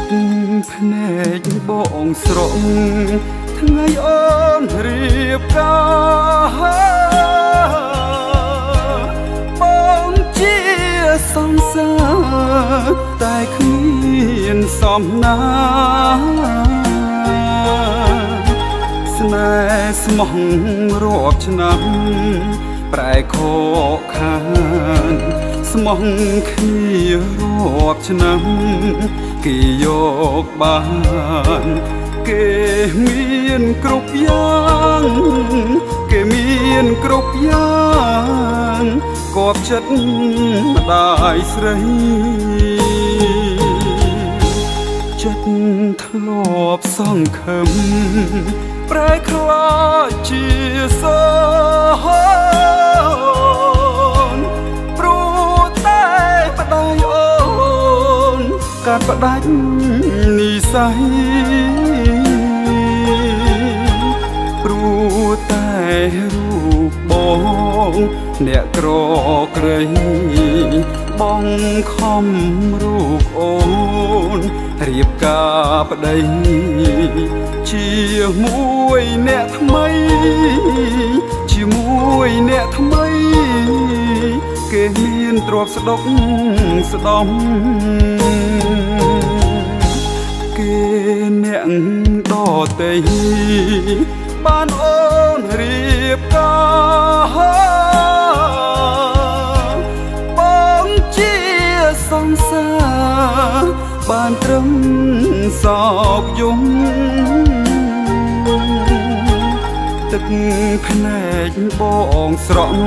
ចិត្តភ្នែកបងស្រក់ថ្ងៃអូនរៀបការបងជាសង្សារតែគ្មានសំណាស្នេហ៍ស្មោះរាប់ឆ្នាំប្រែខកខានស្មោះគ្នារាប់ឆ្នាំគេយកបានគេមានគ្រប់យ៉ាងគេមានគ្រប់យ៉ាងគប់ចិត្តម្ដាយស្រីចិត្តធ្លាប់សង្ឃឹមប្រែខ្លាចជាសហនព្រោះតែប្ដីអូនកាត់ផ្ដាច់និស្ស័យព្រោះតែរូបបងអ្នកក្រក្រៃបងខំរូបអូនរៀបការប្ដីជាមួយអ្នកថ្មីជាមួយអ្នកថ្មីគេមានទ្រព្យស្ដុកស្ដំគេអ្នកដទៃបានអូនរៀបការបងជាសង្សារបានត្រឹមសោកយំទឹកភ្នែកបងស្រក់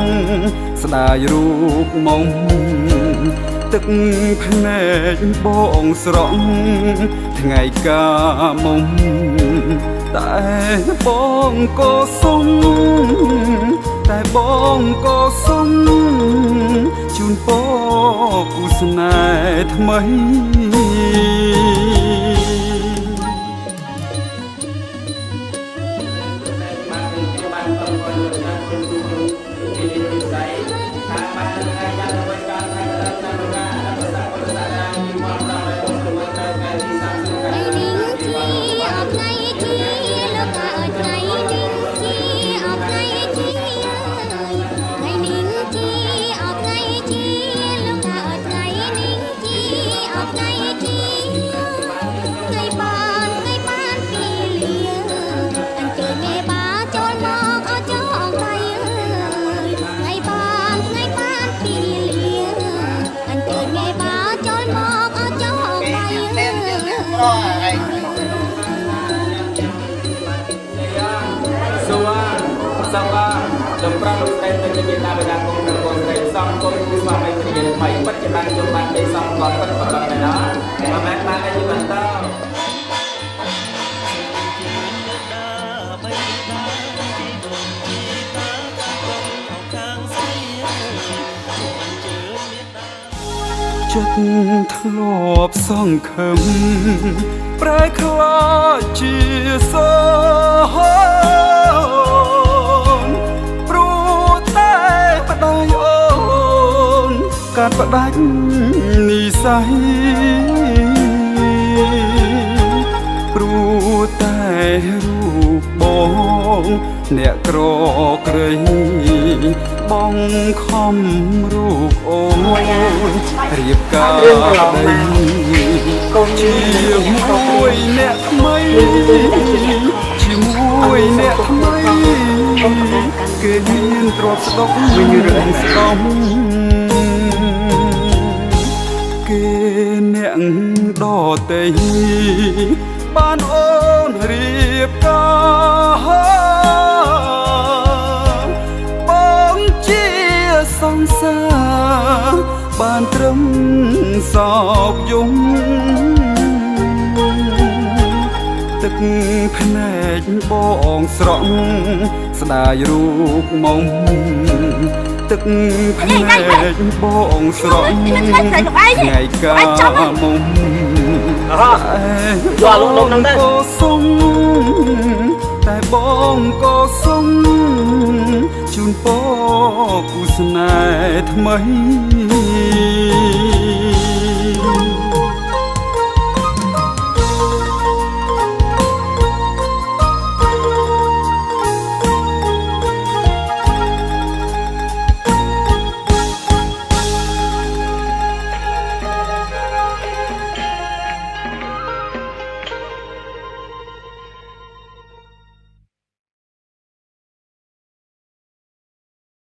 ស្ដាយរូបមុំទឹកភ្នែកបងស្រក់ថ្ងៃកាមុំតែបងក៏សុំតែបងក៏សុំជូនពរគូស្នេហ៍ថ្មីសាវ៉ាដំប្រាំលោកស្រីទៅជាតាបិតាគុំប្រពន្ធស្រីសំគុំគូស្វាមីព្រាថ្មីពិតជាបានជួបបានទេសំគាត់ពិតប្រកបដែរណាមកម៉ែបានតែជាបន្តចិត្តធ្លាប់សង្ឃឹមប្រែខ្លាចជាសហនព្រោះតែប្ដីអូនកាត់ផ្ដាច់និស្ស័យព្រោះតែរូបបងអ្នកក្រក្រៃបងខំរូបអូនរៀបការប្ដីជាមួយអ្នកថ្មីជាមួយអ្នកថ្មីគេមានទ្រព្យស្ដុកស្ដំគេអ្នកដទៃបានអូនរៀបការបងជាសង្សារបានត្រឹមសោកយំទឹកភ្នែកបងស្រក់ស្ដាយរូបមុំទឹកភ្នែកបងស្រក់ថ្ងៃកាមុំតែបងក៏សុំតែបងក៏សុំជូនពរគូស្នេហ៍ថ្មី